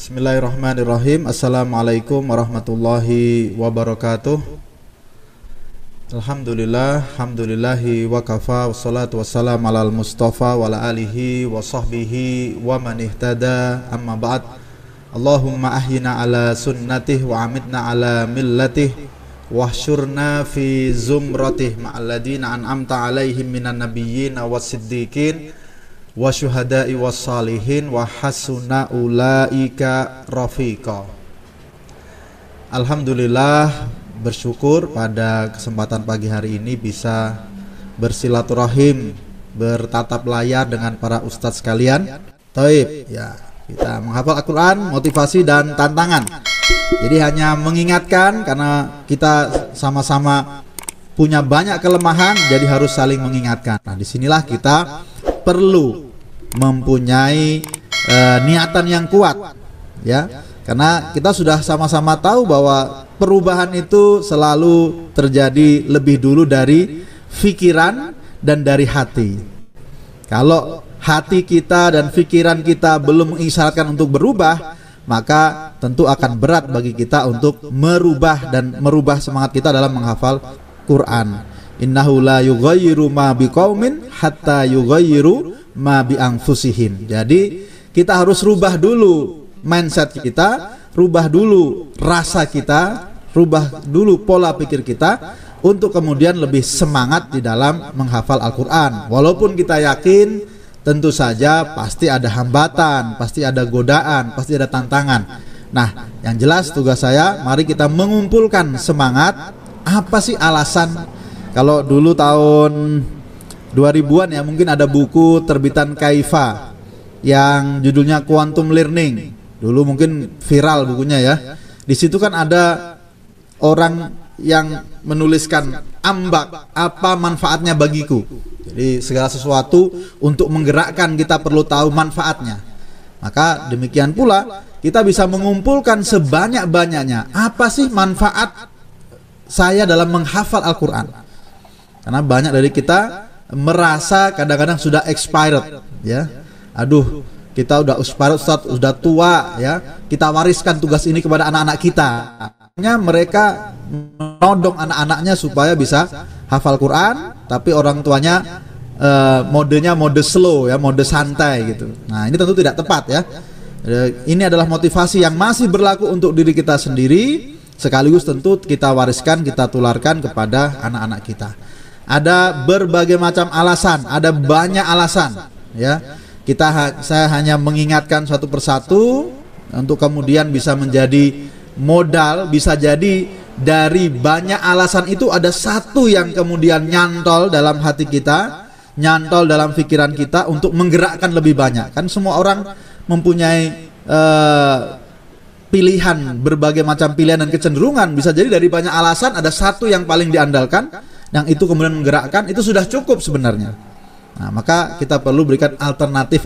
Bismillahirrahmanirrahim. Assalamualaikum warahmatullahi wabarakatuh. Alhamdulillah, hamdulillahi wa kafa, wassalatu wassalamu alal mustafa wa ala alihi wa sahbihi wa man ihtada, amma ba'd. Allahumma ahyina ala sunnatih wa amitna ala millatih wahsyurna fi zumratih ma'alladina an'amta alaihim minan nabiyyin was siddiqin wa syuhada'i was salihin wa hasuna ulaika rafiqa. Alhamdulillah, bersyukur pada kesempatan pagi hari ini bisa bersilaturahim, bertatap layar dengan para ustadz sekalian. Taib, ya, kita menghafal Al-Quran, motivasi dan tantangan. Jadi hanya mengingatkan karena kita sama-sama punya banyak kelemahan, jadi harus saling mengingatkan. Nah, disinilah kita perlu mempunyai niatan yang kuat, ya, karena kita sudah sama-sama tahu bahwa perubahan itu selalu terjadi lebih dulu dari pikiran dan dari hati. Kalau hati kita dan pikiran kita belum mengisyaratkan untuk berubah, maka tentu akan berat bagi kita untuk merubah dan merubah semangat kita dalam menghafal Quran. Innahu la yughayyiru ma biqaumin hatta yughayyiru ma bi anfusihim. Jadi kita harus rubah dulu mindset kita, rubah dulu rasa kita, rubah dulu pola pikir kita untuk kemudian lebih semangat di dalam menghafal Al-Quran. Walaupun kita yakin tentu saja pasti ada hambatan, pasti ada godaan, pasti ada tantangan. Nah, yang jelas tugas saya, mari kita mengumpulkan semangat. Apa sih alasan? Kalau dulu tahun 2000-an ya, mungkin ada buku terbitan Kaifa yang judulnya Quantum Learning. Dulu mungkin viral bukunya ya. Di situ kan ada orang yang menuliskan ambak, apa manfaatnya bagiku. Jadi segala sesuatu untuk menggerakkan kita perlu tahu manfaatnya. Maka demikian pula kita bisa mengumpulkan sebanyak-banyaknya. Apa sih manfaat saya dalam menghafal Al-Quran? Karena banyak dari kita merasa kadang-kadang sudah expired, ya. Aduh, kita udah expired, Ustaz, udah tua, ya. Kita wariskan tugas ini kepada anak-anak kita. Mereka menodong anak-anaknya supaya bisa hafal Quran, tapi orang tuanya modenya mode slow, ya, mode santai gitu. Nah, ini tentu tidak tepat, ya. Ini adalah motivasi yang masih berlaku untuk diri kita sendiri, sekaligus tentu kita wariskan, kita tularkan kepada anak-anak kita. Ada berbagai macam alasan, ada banyak alasan, ya. Saya hanya mengingatkan satu persatu untuk kemudian bisa menjadi modal. Bisa jadi dari banyak alasan itu ada satu yang kemudian nyantol dalam hati kita, nyantol dalam pikiran kita untuk menggerakkan lebih banyak. Kan semua orang mempunyai pilihan, berbagai macam pilihan dan kecenderungan. Bisa jadi dari banyak alasan ada satu yang paling diandalkan, yang itu kemudian menggerakkan, itu sudah cukup sebenarnya. Nah, maka kita perlu berikan alternatif.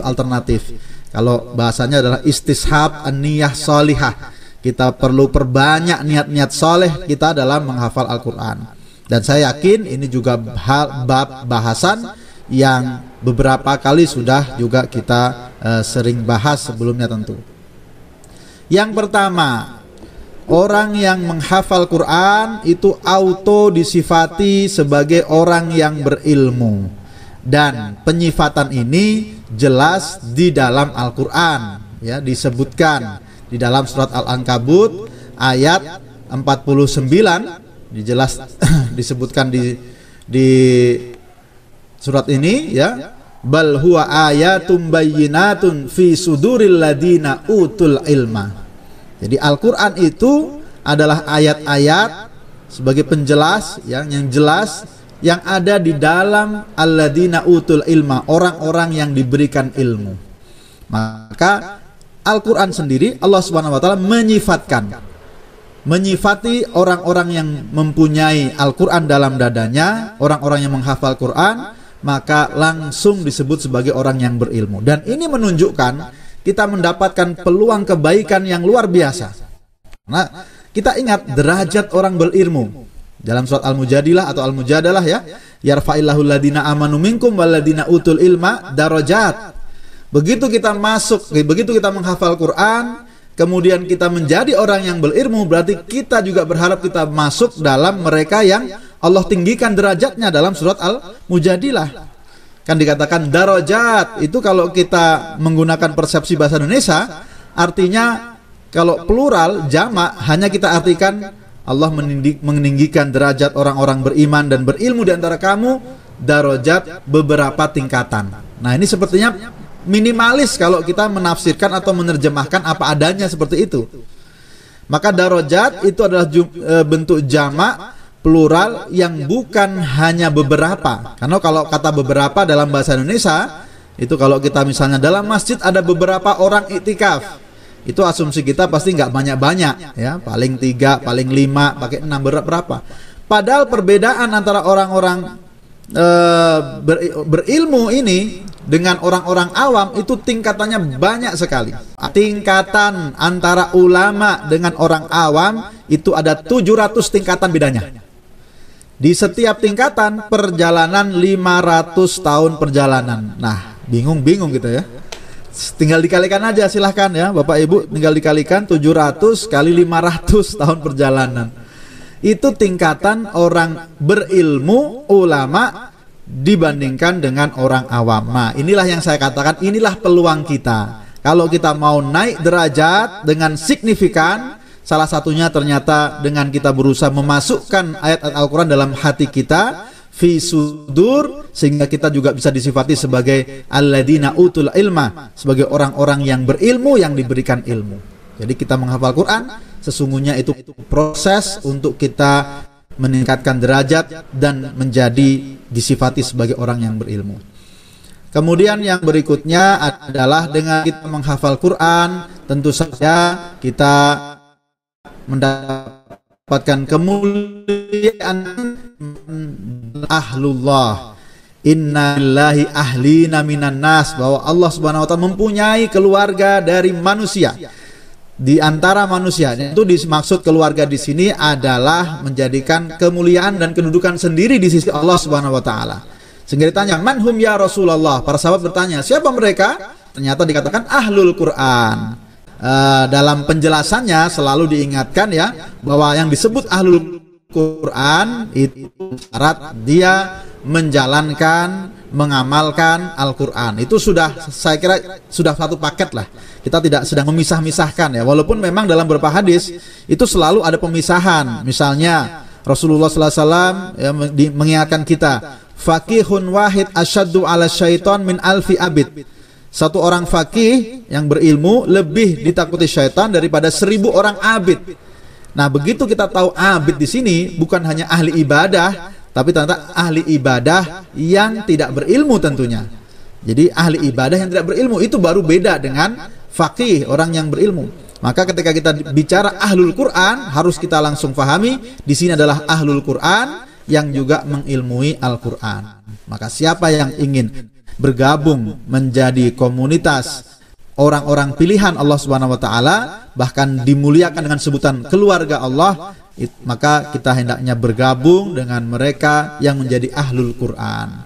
Kalau bahasanya adalah istishab an-niyah sholihah. Kita perlu perbanyak niat-niat soleh kita dalam menghafal Al-Quran. Dan saya yakin ini juga bab bahasan yang beberapa kali sudah juga kita sering bahas sebelumnya tentu. Yang pertama, orang yang menghafal Quran itu auto disifati sebagai orang yang berilmu. Dan penyifatan ini jelas di dalam Al-Quran, ya, disebutkan di dalam surat Al-Ankabut ayat 49, dijelas disebutkan di surat ini, ya. Bal huwa ayatum bayyinatun fi suduril ladina utul ilma. Jadi Al-Quran itu adalah ayat-ayat sebagai penjelas, yang jelas, yang ada di dalam alladina utul ilma, orang-orang yang diberikan ilmu. Maka Al-Quran sendiri Allah Subhanahu wa taala menyifati orang-orang yang mempunyai Al-Quran dalam dadanya, orang-orang yang menghafal Quran, maka langsung disebut sebagai orang yang berilmu. Dan ini menunjukkan kita mendapatkan peluang kebaikan yang luar biasa. Nah, kita ingat derajat orang berilmu dalam surat Al-Mujadilah atau Al-Mujadalah, ya. Yarfa'illahu alladina amanu minkum walladina utul ilma darajat. Begitu kita masuk, begitu kita menghafal Quran, kemudian kita menjadi orang yang berilmu, berarti kita juga berharap kita masuk dalam mereka yang Allah tinggikan derajatnya dalam surat Al-Mujadilah. Kan dikatakan darajat, itu kalau kita menggunakan persepsi bahasa Indonesia, artinya kalau plural, jamak, hanya kita artikan Allah meninggikan derajat orang-orang beriman dan berilmu di antara kamu, darajat beberapa tingkatan. Nah, ini sepertinya minimalis kalau kita menafsirkan atau menerjemahkan apa adanya seperti itu. Maka darajat itu adalah bentuk jamak plural yang bukan hanya beberapa. Karena kalau kata beberapa dalam bahasa Indonesia, itu kalau kita misalnya dalam masjid ada beberapa orang iktikaf, itu asumsi kita pasti nggak banyak-banyak, ya, paling 3, paling 5, pakai 6, berapa. Padahal perbedaan antara orang-orang berilmu ini dengan orang-orang awam itu tingkatannya banyak sekali. Tingkatan antara ulama dengan orang awam itu ada 700 tingkatan bedanya. Di setiap tingkatan perjalanan 500 tahun perjalanan. Nah, bingung gitu ya. Tinggal dikalikan aja, silahkan ya Bapak Ibu, tinggal dikalikan 700 kali 500 tahun perjalanan. Itu tingkatan orang berilmu, ulama, dibandingkan dengan orang awam. Nah, inilah yang saya katakan, inilah peluang kita. Kalau kita mau naik derajat dengan signifikan, salah satunya ternyata dengan kita berusaha memasukkan ayat-ayat Al-Quran dalam hati kita, fi sudur, sehingga kita juga bisa disifati sebagai alladzina utul ilma, sebagai orang-orang yang berilmu, yang diberikan ilmu. Jadi kita menghafal Quran, sesungguhnya itu proses untuk kita meningkatkan derajat dan menjadi disifati sebagai orang yang berilmu. Kemudian yang berikutnya adalah dengan kita menghafal Quran, tentu saja kita mendapatkan kemuliaan ahlullah. Inna lillahi ahlina minan nas, bahwa Allah Subhanahu wa taala mempunyai keluarga dari manusia. Di antara manusia, itu dimaksud keluarga di sini adalah menjadikan kemuliaan dan kedudukan sendiri di sisi Allah Subhanahu wa taala. Sehingga ditanya, "Manhum ya Rasulullah?" Para sahabat bertanya, "Siapa mereka?" Ternyata dikatakan ahlul Quran. Dalam penjelasannya selalu diingatkan ya, bahwa yang disebut ahlul Quran itu syarat dia menjalankan, mengamalkan Al-Quran. Itu sudah, saya kira sudah satu paket lah. Kita tidak sedang memisah-misahkan ya. Walaupun memang dalam beberapa hadis itu selalu ada pemisahan. Misalnya Rasulullah SAW ya, mengingatkan kita, "Faqihun wahid asyaddu ala syaiton min alfi abid." Satu orang fakih yang berilmu lebih ditakuti syaitan daripada 1000 orang abid. Nah, begitu kita tahu abid di sini bukan hanya ahli ibadah, tapi ternyata ahli ibadah yang tidak berilmu tentunya. Jadi ahli ibadah yang tidak berilmu itu baru beda dengan fakih, orang yang berilmu. Maka ketika kita bicara ahlul Quran, harus kita langsung pahami di sini adalah ahlul Quran yang juga mengilmui Al-Quran. Maka siapa yang ingin bergabung menjadi komunitas orang-orang pilihan Allah Subhanahu wa taala, bahkan dimuliakan dengan sebutan keluarga Allah, maka kita hendaknya bergabung dengan mereka yang menjadi ahlul Quran.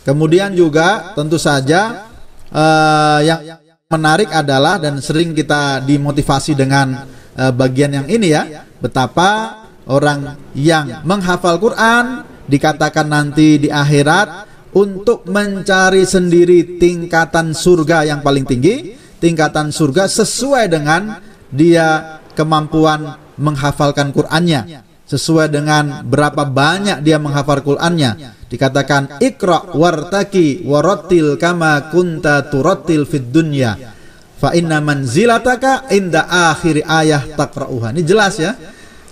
Kemudian juga tentu saja yang menarik adalah, dan sering kita dimotivasi dengan bagian yang ini ya, betapa orang yang menghafal Quran dikatakan nanti di akhirat untuk mencari sendiri tingkatan surga yang paling tinggi, tingkatan surga sesuai dengan dia kemampuan menghafalkan Qur'annya, sesuai dengan berapa banyak dia menghafal Qur'annya. Dikatakan Iqra wartaki warattil kama kunta turattil fid dunya fa inna manzilataka inda akhir ayah taqra'uha. Ini jelas ya.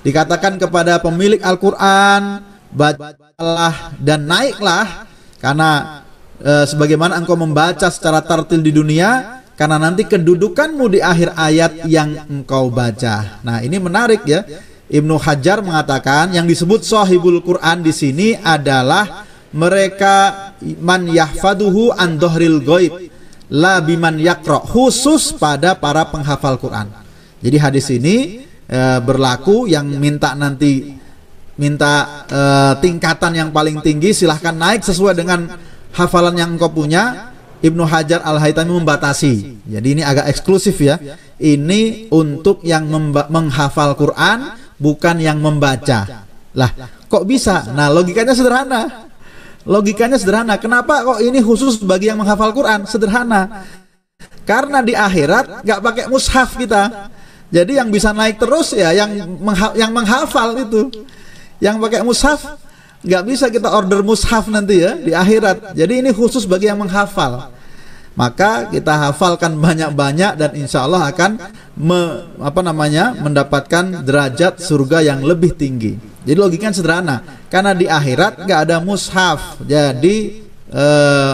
Dikatakan kepada pemilik Al-Qur'an, bacalah dan naiklah, karena sebagaimana engkau membaca secara tartil di dunia, karena nanti kedudukanmu di akhir ayat yang engkau baca. Nah, ini menarik ya. Ibnu Hajar mengatakan yang disebut sahibul Quran di sini adalah mereka man yahfaduhu an dhahril ghaib la biman yaqra, khusus pada para penghafal Quran. Jadi hadis ini berlaku yang minta tingkatan yang paling tinggi, silahkan naik sesuai dengan hafalan yang engkau punya. Ibnu Hajar Al-Haytami membatasi. Jadi ini agak eksklusif ya. Ini untuk yang menghafal Quran, bukan yang membaca. Lah, kok bisa? Nah, logikanya sederhana. Logikanya sederhana. Kenapa kok ini khusus bagi yang menghafal Quran? Sederhana. Karena di akhirat nggak pakai mushaf kita. Jadi yang bisa naik terus ya yang menghafal itu. Yang pakai mushaf nggak bisa kita order mushaf nanti ya di akhirat. Jadi ini khusus bagi yang menghafal. Maka kita hafalkan banyak-banyak dan insya Allah akan mendapatkan derajat surga yang lebih tinggi. Jadi logikanya sederhana. Karena di akhirat nggak ada mushaf. Jadi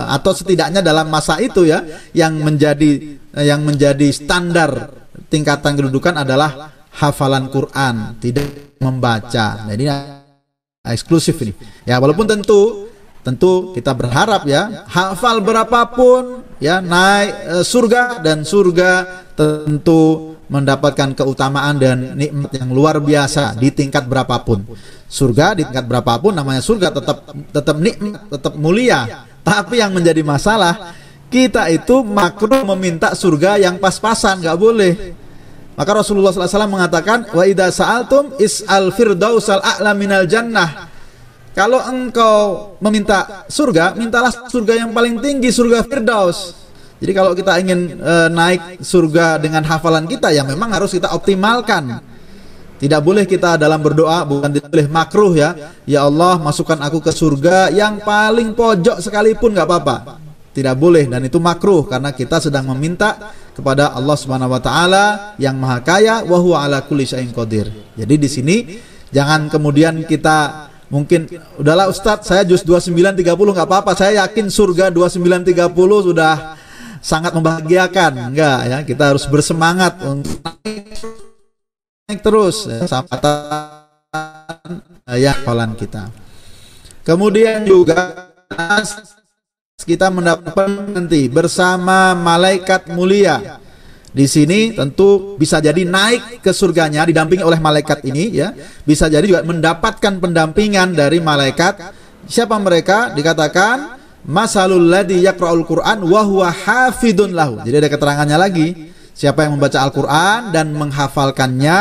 atau setidaknya dalam masa itu ya yang menjadi standar tingkatan kedudukan adalah hafalan Quran, tidak membaca. Nah, ini eksklusif ini. Ya, walaupun tentu kita berharap ya hafal berapapun ya naik surga, dan surga tentu mendapatkan keutamaan dan nikmat yang luar biasa di tingkat berapapun. Surga di tingkat berapapun namanya surga, tetap nikmat, tetap mulia. Tapi yang menjadi masalah, kita itu makruh meminta surga yang pas-pasan, nggak boleh. Maka Rasulullah SAW mengatakan, wa idza sa'altum is'al firdausal a'la minal jannah. Kalau engkau meminta surga, mintalah surga yang paling tinggi, surga Firdaus. Jadi kalau kita ingin naik surga dengan hafalan kita, ya memang harus kita optimalkan. Tidak boleh kita dalam berdoa, bukan tidak boleh makruh ya. Ya Allah, masukkan aku ke surga yang paling pojok sekalipun nggak apa-apa. Tidak boleh, dan itu makruh karena kita sedang meminta kepada Allah Subhanahu wa taala yang Maha Kaya, wa huwa ala kulli syai'in qadir. Jadi di sini jangan kemudian kita mungkin udahlah Ustadz, saya juz 2930 nggak apa-apa, saya yakin surga 2930 sudah sangat membahagiakan. Enggak ya, kita harus bersemangat untuk naik terus ya, sampai ya hafalan kita. Kemudian juga kita mendapatkan nanti bersama malaikat mulia. Di sini tentu bisa jadi naik ke surganya didampingi oleh malaikat ini ya. Bisa jadi juga mendapatkan pendampingan dari malaikat. Siapa mereka? Dikatakan masalul ladzi yaqra'ul Qur'an wa huwa hafidun lahu. Jadi ada keterangannya lagi. Siapa yang membaca Al-Qur'an dan menghafalkannya,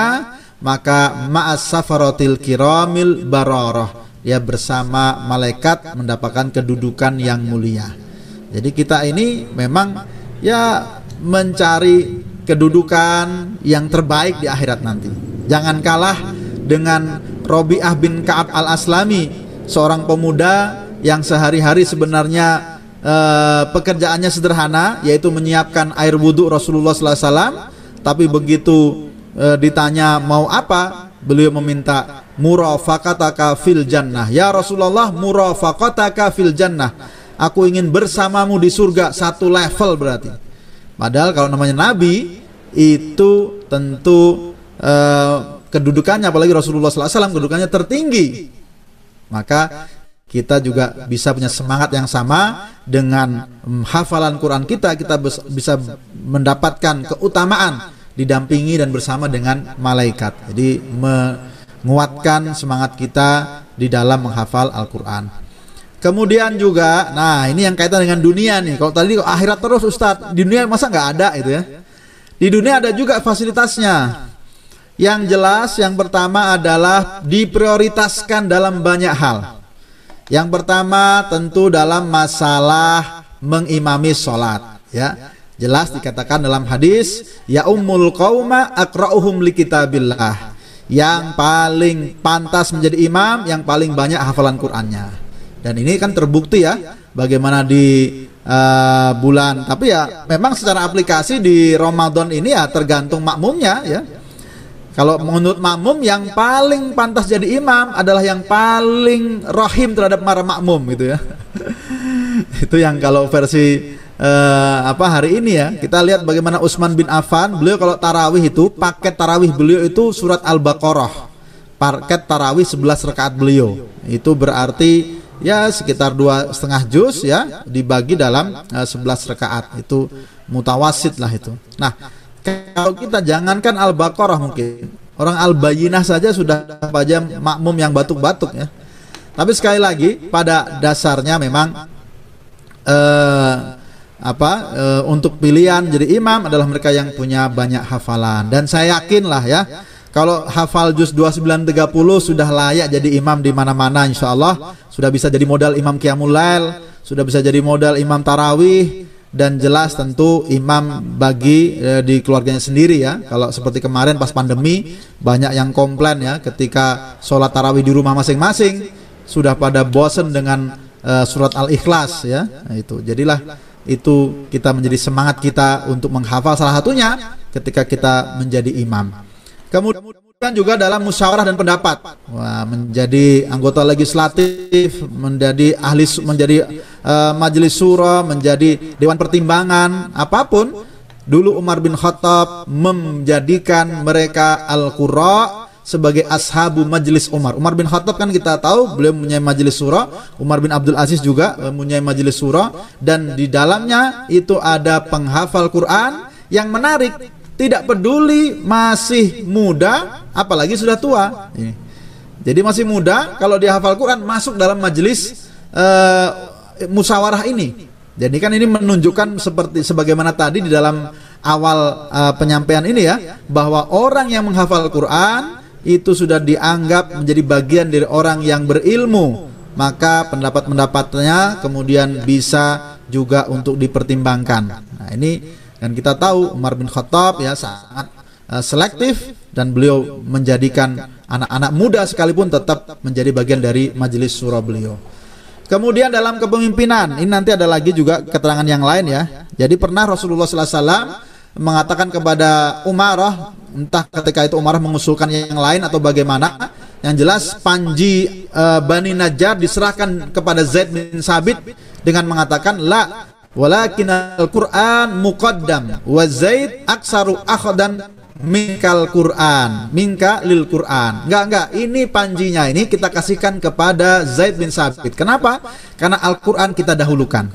maka ma'as safaratil kiramil bararah. Ya, bersama malaikat mendapatkan kedudukan yang mulia. Jadi kita ini memang ya mencari kedudukan yang terbaik di akhirat nanti. Jangan kalah dengan Robi'ah bin Ka'ab al-Aslami, seorang pemuda yang sehari-hari sebenarnya pekerjaannya sederhana, yaitu menyiapkan air wudhu Rasulullah SAW. Tapi begitu ditanya mau apa, beliau meminta murafaqataka fil jannah. Ya Rasulullah, murafaqataka fil jannah. Aku ingin bersamamu di surga, satu level berarti. Padahal kalau namanya Nabi itu tentu kedudukannya, apalagi Rasulullah SAW kedudukannya tertinggi. Maka kita juga bisa punya semangat yang sama dengan hafalan Quran kita bisa mendapatkan keutamaan didampingi dan bersama dengan malaikat. Jadi menguatkan semangat kita di dalam menghafal Al-Quran. Kemudian juga, nah ini yang kaitan dengan dunia nih. Kalau tadi akhirat terus Ustadz, di dunia masa nggak ada itu ya? Di dunia ada juga fasilitasnya. Yang jelas, yang pertama adalah diprioritaskan dalam banyak hal. Yang pertama tentu dalam masalah mengimami sholat, ya. Jelas dikatakan dalam hadis, ya ummul qauma aqra'uhum likitabillah. Yang paling pantas menjadi imam, yang paling banyak hafalan Qur'annya. Dan ini kan terbukti ya, bagaimana di bulan. Tapi ya memang secara aplikasi di Ramadan ini ya tergantung makmumnya ya. Kalau menurut makmum, yang paling pantas jadi imam adalah yang paling rahim terhadap para makmum gitu ya. Itu yang kalau versi hari ini ya. Kita lihat bagaimana Utsman bin Affan, beliau kalau tarawih itu, paket tarawih beliau itu surat Al-Baqarah. Paket tarawih 11 rakaat beliau. Itu berarti ya sekitar 2,5 juz ya, dibagi dalam 11 rakaat. Itu mutawasid lah itu. Nah, kalau kita jangankan Al-Baqarah, mungkin orang Al-Bayyinah saja sudah baca makmum yang batuk-batuk ya. Tapi sekali lagi pada dasarnya memang untuk pilihan jadi imam adalah mereka yang punya banyak hafalan. Dan saya yakin lah ya, kalau hafal juz 2930 sudah layak jadi imam di mana-mana insyaallah. Sudah bisa jadi modal imam qiyamul lail, sudah bisa jadi modal imam tarawih, dan jelas tentu imam bagi di keluarganya sendiri ya. Kalau seperti kemarin pas pandemi banyak yang komplain ya, ketika sholat tarawih di rumah masing-masing sudah pada bosen dengan surat Al-Ikhlas ya. Nah, itu jadilah itu kita menjadi semangat kita untuk menghafal, salah satunya ketika kita menjadi imam. Kemudian juga dalam musyawarah dan pendapat, menjadi anggota legislatif, menjadi majelis syura, menjadi dewan pertimbangan, apapun. Dulu Umar bin Khattab menjadikan mereka al-qurra sebagai ashabu majelis Umar. Umar bin Khattab kan kita tahu beliau mempunyai majelis syura, Umar bin Abdul Aziz juga mempunyai majelis syura, dan di dalamnya itu ada penghafal Quran yang menarik, tidak peduli masih muda apalagi sudah tua. Jadi masih muda kalau dia hafal Quran masuk dalam majelis musyawarah ini. Jadi kan ini menunjukkan seperti sebagaimana tadi di dalam awal penyampaian ini ya, bahwa orang yang menghafal Quran itu sudah dianggap menjadi bagian dari orang yang berilmu, maka pendapat-pendapatnya kemudian bisa juga untuk dipertimbangkan. Nah ini, dan kita tahu Umar bin Khattab ya sangat selektif, dan beliau menjadikan anak-anak muda sekalipun tetap menjadi bagian dari majelis syura beliau. Kemudian dalam kepemimpinan, ini nanti ada lagi juga keterangan yang lain ya. Jadi pernah Rasulullah SAW mengatakan kepada Umarah, entah ketika itu Umarah mengusulkan yang lain atau bagaimana, yang jelas panji Bani Najjar diserahkan kepada Zaid bin Sabit dengan mengatakan la walakin al-Quran muqaddam wa Zaid aksaru akhdan minkal Quran, minka lil Quran. Enggak, ini panjinya ini kita kasihkan kepada Zaid bin Sabit. Kenapa? Karena Al-Quran kita dahulukan,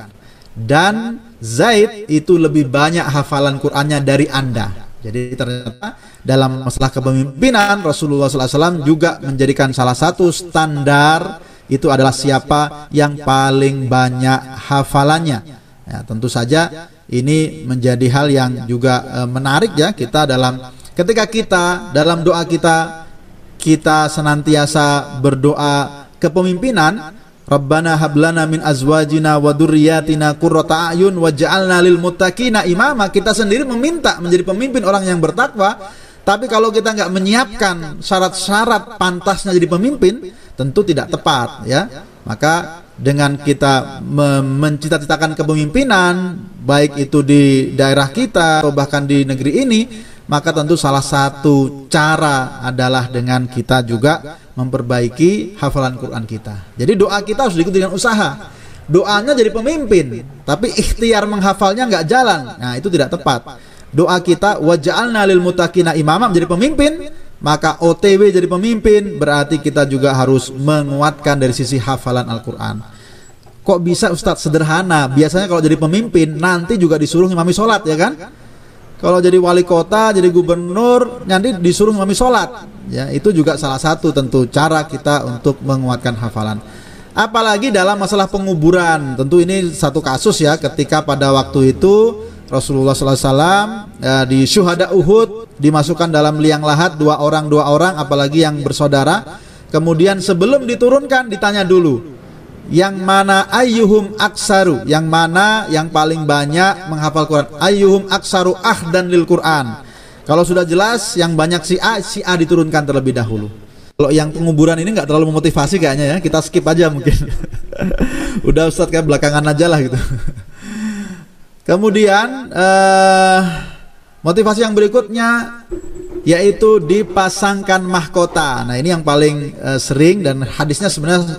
dan Zaid itu lebih banyak hafalan Qur'annya dari Anda. Jadi ternyata dalam masalah kepemimpinan Rasulullah SAW juga menjadikan salah satu standar itu adalah siapa yang paling banyak hafalannya. Ya, tentu saja ini menjadi hal yang juga menarik ya, kita ketika kita dalam doa kita senantiasa berdoa kepemimpinan, Rabbana hablana min azwajina wa dzurriyyatina qurrata a'yun waj'alna lil muttaqina imama. Kita sendiri meminta menjadi pemimpin orang yang bertakwa, tapi kalau kita nggak menyiapkan syarat-syarat pantasnya jadi pemimpin, tentu tidak tepat ya. Maka dengan kita mencita-citakan kepemimpinan, baik itu di daerah kita atau bahkan di negeri ini, maka tentu salah satu cara adalah dengan kita juga memperbaiki hafalan Quran kita. Jadi doa kita harus diikuti dengan usaha. Doanya jadi pemimpin, tapi ikhtiar menghafalnya nggak jalan. Nah itu tidak tepat. Doa kita waj'alna lil muttaqina imama, menjadi pemimpin, maka OTW jadi pemimpin berarti kita juga harus menguatkan dari sisi hafalan Al-Quran. Kok bisa Ustadz? Sederhana. Biasanya kalau jadi pemimpin nanti juga disuruh ngimami sholat ya kan? Kalau jadi wali kota, jadi gubernur, nanti disuruh ngimami sholat. Ya, itu juga salah satu tentu cara kita untuk menguatkan hafalan. Apalagi dalam masalah penguburan, tentu ini satu kasus ya, ketika pada waktu itu Rasulullah SAW di syuhada Uhud dimasukkan dalam liang lahat dua orang, apalagi yang bersaudara. Kemudian sebelum diturunkan ditanya dulu, yang mana ayyuhum aksaru, yang mana yang paling banyak menghafal Quran, ayyuhum aksaru ahdan lil Quran. Kalau sudah jelas yang banyak si A diturunkan terlebih dahulu. Kalau yang penguburan ini nggak terlalu memotivasi kayaknya ya, kita skip aja mungkin. Udah Ustadz kayak belakangan aja lah gitu. Kemudian motivasi yang berikutnya yaitu dipasangkan mahkota. Nah ini yang paling sering dan hadisnya sebenarnya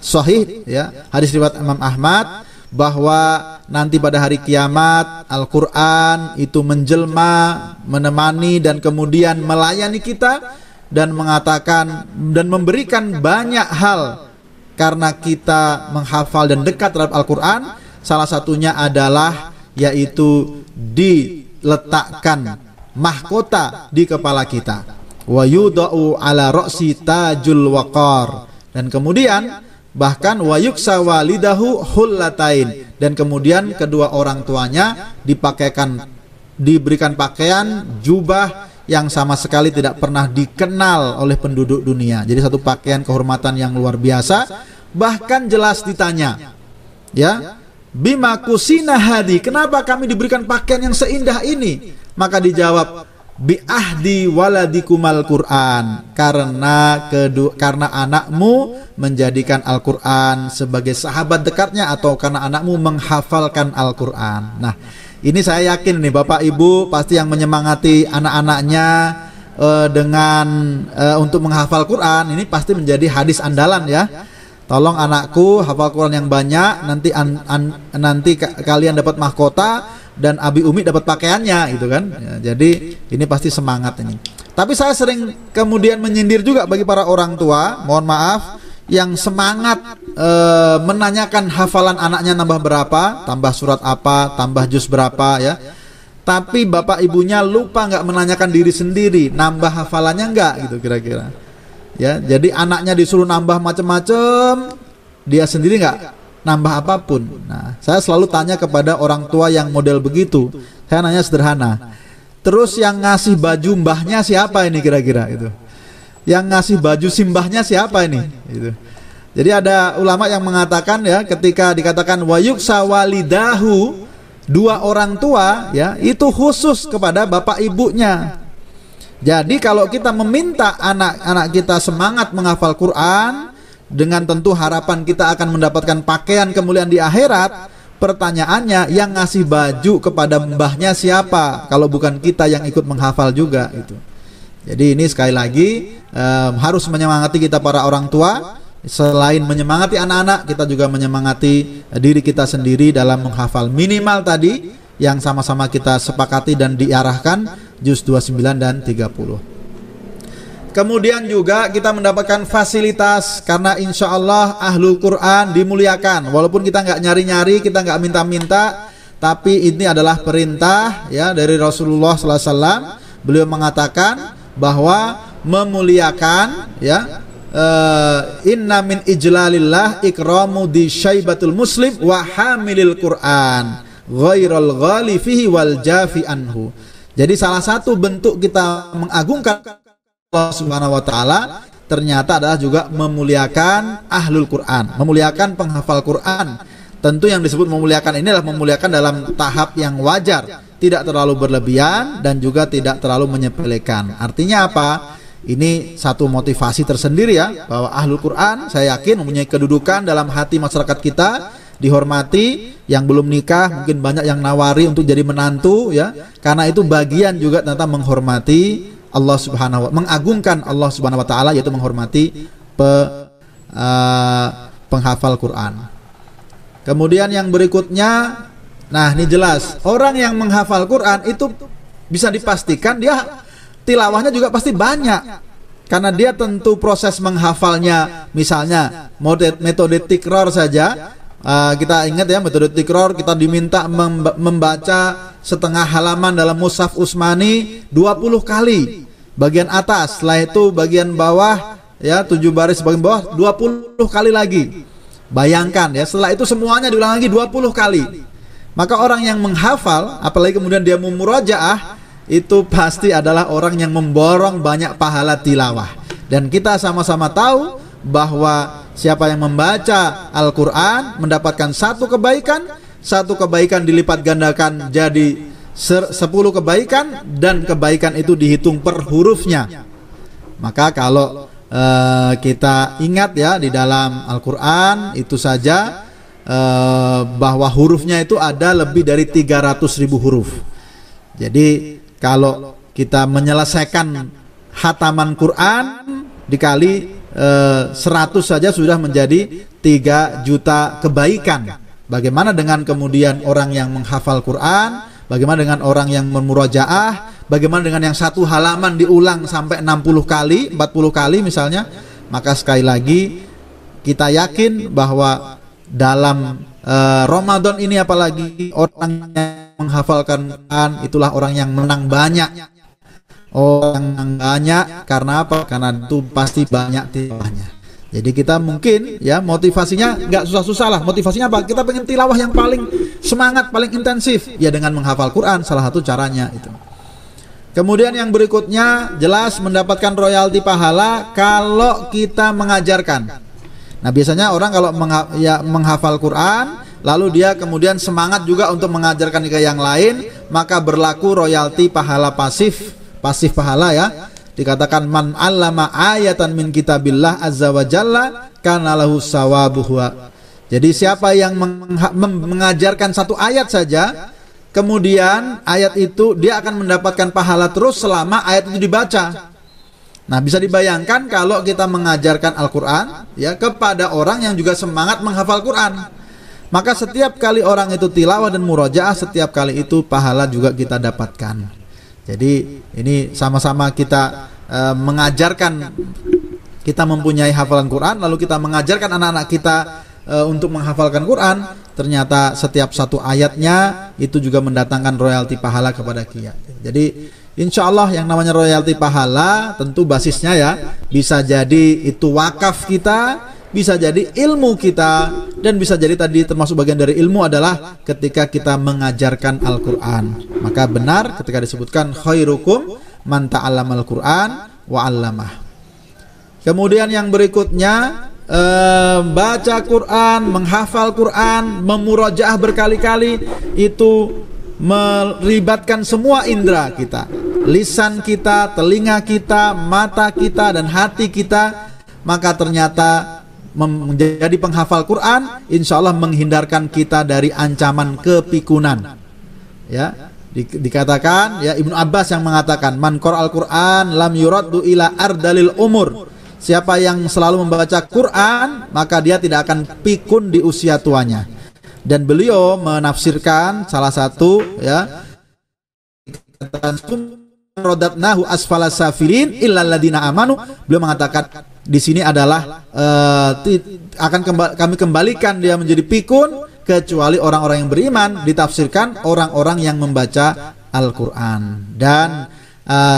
sahih ya, hadis riwayat Imam Ahmad, bahwa nanti pada hari kiamat Al-Quran itu menjelma, menemani dan kemudian melayani kita dan mengatakan dan memberikan banyak hal karena kita menghafal dan dekat terhadap Al-Quran. Salah satunya adalah yaitu diletakkan mahkota di kepala kita, wa yudau ala ra'si tajul waqar, dan kemudian bahkan wa yuksa walidahu hullatain, dan kemudian kedua orang tuanya diberikan pakaian jubah yang sama sekali tidak pernah dikenal oleh penduduk dunia. Jadi satu pakaian kehormatan yang luar biasa. Bahkan jelas ditanya, ya, bima kusina hadi, kenapa kami diberikan pakaian yang seindah ini? Maka dijawab, bi ahdi waladikumal Quran, karena anakmu menjadikan Al-Quran sebagai sahabat dekatnya, atau karena anakmu menghafalkan Al-Quran. Nah, ini saya yakin nih Bapak Ibu pasti yang menyemangati anak-anaknya untuk menghafal Quran, ini pasti menjadi hadis andalan ya. Tolong anakku hafal Quran yang banyak, nanti kalian dapat mahkota dan Abi Umi dapat pakaiannya, gitu kan. Ya, jadi ini pasti semangat ini. Tapi saya sering kemudian menyindir juga bagi para orang tua, mohon maaf, yang semangat menanyakan hafalan anaknya nambah berapa, tambah surat apa, tambah juz berapa ya. Tapi bapak ibunya lupa nggak menanyakan diri sendiri, nambah hafalannya nggak gitu kira-kira. Ya, jadi anaknya disuruh nambah macam-macam, dia sendiri nggak nambah apapun. Nah, saya selalu tanya kepada orang tua yang model begitu. Saya nanya sederhana. Terus yang ngasih baju mbahnya siapa ini kira-kira itu? Yang ngasih baju simbahnya siapa ini? Itu. Jadi ada ulama yang mengatakan ya, ketika dikatakan wayuksa walidahu, dua orang tua ya, itu khusus kepada bapak ibunya. Jadi kalau kita meminta anak-anak kita semangat menghafal Quran, dengan tentu harapan kita akan mendapatkan pakaian kemuliaan di akhirat, pertanyaannya yang ngasih baju kepada mbahnya siapa kalau bukan kita yang ikut menghafal juga itu. Jadi ini sekali lagi harus menyemangati kita para orang tua. Selain menyemangati anak-anak, kita juga menyemangati diri kita sendiri dalam menghafal minimal tadi yang sama-sama kita sepakati dan diarahkan juz 29 dan 30. Kemudian juga kita mendapatkan fasilitas, karena insya Allah Ahlul Quran dimuliakan. Walaupun kita nggak nyari-nyari, kita nggak minta-minta, tapi ini adalah perintah ya dari Rasulullah SAW. Beliau mengatakan bahwa memuliakan ya, inna min ijlalillah ikramu di syaibatul muslim wa hamilil Quran ghairal ghali fihi wal jafi anhu. Jadi salah satu bentuk kita mengagungkan Allah Subhanahu wa taala ternyata adalah juga memuliakan ahlul Quran, memuliakan penghafal Quran. Tentu yang disebut memuliakan ini adalah memuliakan dalam tahap yang wajar, tidak terlalu berlebihan dan juga tidak terlalu menyepelekan. Artinya apa? Ini satu motivasi tersendiri ya, bahwa ahlul Quran saya yakin mempunyai kedudukan dalam hati masyarakat kita, dihormati. Yang belum nikah mungkin banyak yang nawari untuk jadi menantu ya, karena itu bagian juga tentang menghormati Allah Subhanahu wa, mengagungkan Allah Subhanahu wa taala, yaitu menghormati penghafal Quran. Kemudian yang berikutnya, nah ini jelas orang yang menghafal Quran itu bisa dipastikan dia tilawahnya juga pasti banyak, karena dia tentu proses menghafalnya, misalnya metode tikror saja. Kita ingat ya, metode tikror kita diminta membaca setengah halaman dalam mushaf Utsmani 20 kali bagian atas, setelah itu bagian bawah ya 7 baris bagian bawah 20 kali lagi. Bayangkan ya, setelah itu semuanya diulang lagi 20 kali. Maka orang yang menghafal, apalagi kemudian dia mumurajaah, itu pasti adalah orang yang memborong banyak pahala tilawah. Dan kita sama-sama tahu bahwa siapa yang membaca Al-Quran mendapatkan satu kebaikan dilipat gandakan jadi 10 kebaikan, dan kebaikan itu dihitung per hurufnya. Maka kalau kita ingat ya, di dalam Al-Quran itu saja bahwa hurufnya itu ada lebih dari 300.000 huruf. Jadi kalau kita menyelesaikan hataman Quran dikali 100 saja sudah menjadi 3 juta kebaikan. Bagaimana dengan kemudian orang yang menghafal Quran? Bagaimana dengan orang yang memurajaah? Bagaimana dengan yang satu halaman diulang sampai 60 kali, 40 kali misalnya? Maka sekali lagi kita yakin bahwa dalam Ramadan ini apalagi orang yang menghafalkan Quran itulah orang yang menang banyak. Orang yang banyak karena apa? Karena itu pasti banyak tilawahnya. Jadi kita mungkin ya motivasinya nggak susah-susah lah. Motivasinya apa? Kita pengen tilawah yang paling semangat, paling intensif. Ya dengan menghafal Quran, salah satu caranya itu. Kemudian yang berikutnya jelas mendapatkan royalti pahala kalau kita mengajarkan. Nah biasanya orang kalau menghafal Quran, lalu dia kemudian semangat juga untuk mengajarkan ke yang lain, maka berlaku royalti pahala pasif pahala ya. Dikatakan man 'allama ayatan min kitabillah azza wa jalla kana lahu sawabuhu. Jadi siapa yang mengajarkan satu ayat saja, kemudian ayat itu dia akan mendapatkan pahala terus selama ayat itu dibaca. Nah, bisa dibayangkan kalau kita mengajarkan Al-Qur'an ya kepada orang yang juga semangat menghafal Quran. Maka setiap kali orang itu tilawah dan murojaah, setiap kali itu pahala juga kita dapatkan. Jadi ini sama-sama kita mengajarkan, kita mempunyai hafalan Quran, lalu kita mengajarkan anak-anak kita untuk menghafalkan Quran. Ternyata setiap satu ayatnya itu juga mendatangkan royalti pahala kepada kita. Jadi insya Allah yang namanya royalti pahala tentu basisnya ya bisa jadi itu wakaf kita, bisa jadi ilmu kita, dan bisa jadi tadi termasuk bagian dari ilmu adalah ketika kita mengajarkan Al-Quran. Maka benar ketika disebutkan khairukum man ta'allamal Quran wa 'allamah. Kemudian yang berikutnya baca Quran, menghafal Quran, memurojaah berkali-kali itu melibatkan semua indera kita, lisan kita, telinga kita, mata kita, dan hati kita. Maka ternyata menjadi penghafal Quran insya Allah menghindarkan kita dari ancaman kepikunan. Ya, dikatakan ya Ibnu Abbas yang mengatakan man qara'al Quran lam yuraddu ila ardalil umur. Siapa yang selalu membaca Quran maka dia tidak akan pikun di usia tuanya. Dan beliau menafsirkan salah satu ya rodatnahu asfala safilin illal ladina amanu. Beliau mengatakan di sini adalah kami kembalikan dia menjadi pikun kecuali orang-orang yang beriman. Ditafsirkan orang-orang yang membaca Al-Quran. Dan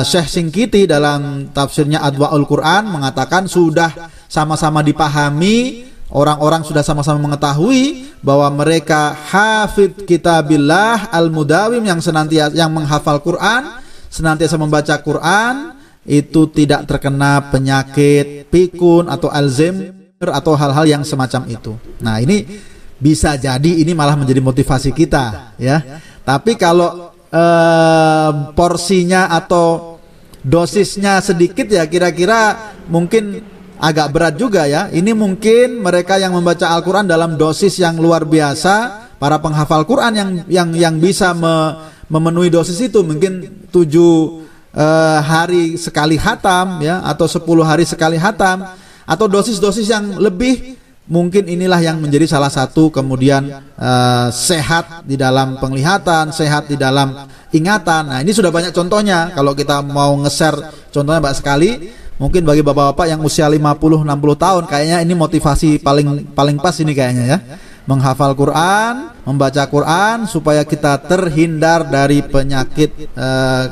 Syekh Singkiti dalam tafsirnya Adwaul Quran mengatakan sudah sama-sama dipahami, orang-orang sudah sama-sama mengetahui bahwa mereka hafidh kitabillah al-mudawim yang senantiasa yang menghafal Quran, senantiasa membaca Quran, itu tidak terkena penyakit pikun atau Alzheimer atau hal-hal yang semacam itu. Nah, ini bisa jadi ini malah menjadi motivasi kita ya. Tapi kalau porsinya atau dosisnya sedikit ya kira-kira mungkin agak berat juga ya. Ini mungkin mereka yang membaca Al-Quran dalam dosis yang luar biasa, para penghafal Quran yang bisa memenuhi dosis itu mungkin 7 hari sekali hatam ya, atau 10 hari sekali hatam, atau dosis-dosis yang lebih. Mungkin inilah yang menjadi salah satu kemudian sehat di dalam penglihatan, sehat di dalam ingatan. Nah, ini sudah banyak contohnya. Kalau kita mau nge-share contohnya banyak sekali. Mungkin bagi bapak-bapak yang usia 50-60 tahun kayaknya ini motivasi paling pas ini kayaknya ya. Menghafal Quran, membaca Quran supaya kita terhindar dari penyakit